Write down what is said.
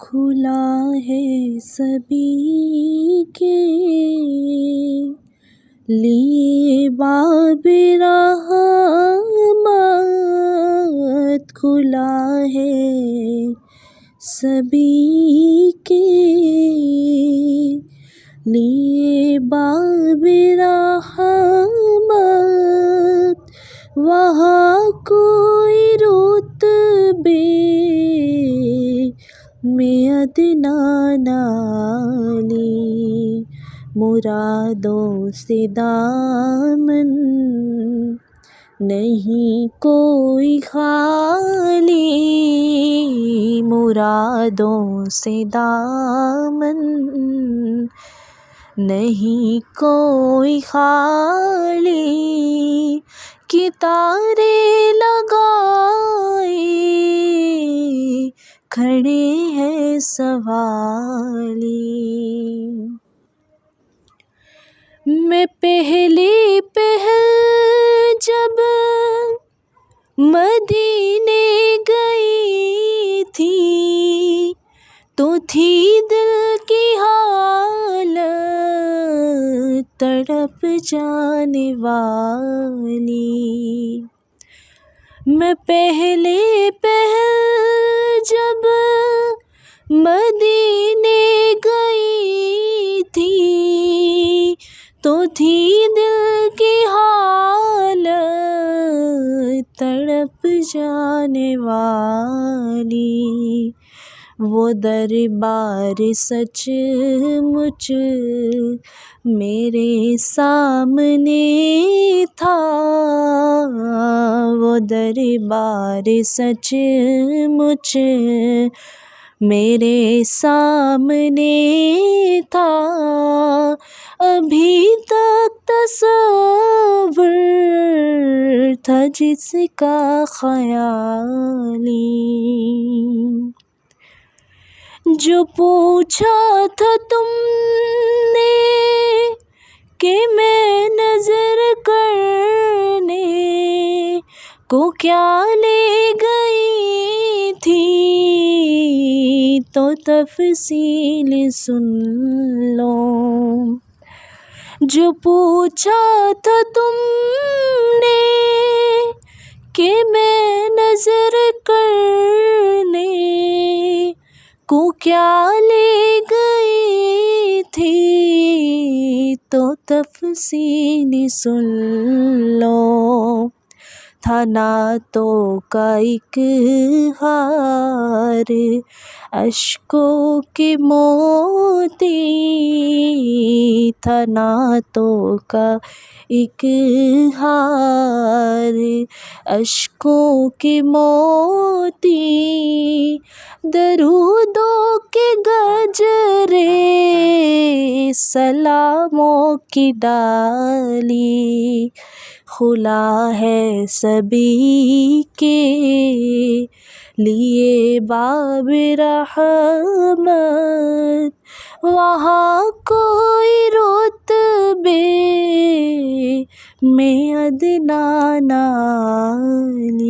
کھلا ہے سبھی کے لیے باب رحمت، کھلا ہے سبھی کے لیے باب رحمت، وہاں کوئی رتبے میں ادنیٰ نالی، مرادوں سے دامن نہیں کوئی خالی، مرادوں سے دامن نہیں کوئی خالی، کہ تارے لگائے کھڑے ہیں سوالی۔ میں پہلی پہل جب مدینے گئی تھی تو تھی دل کی حالت تڑپ جانے والی۔ میں پہلے جب مدینے گئی تھی تو تھی دل کی حالت تڑپ جانے والی، وہ دربار سچ مچ میرے سامنے تھا، وہ دربار سچ مچ میرے سامنے تھا، ابھی تک تصور تھا جس کا خیالی، جو پوچھا تھا تم نے کہ میں نظر کرنے کو کیا لے گئی تھی، تو تفصیل سن لو۔ جو پوچھا تھا تم نے کہ میں نظر کرنے کو کیا لے گئی تھی، تو تفصیل سن لو۔ تھا نعتوں کا ایک ہار اشکوں کے موتی، تھا نعتوں کا ایک ہار اشکوں کے موتی، درودوں کے گجرے سلاموں کی ڈالی، کھلا ہے سبھی کے لیے باب رحمت، وہاں کوئی رتبے میں ادنیٰ نالی۔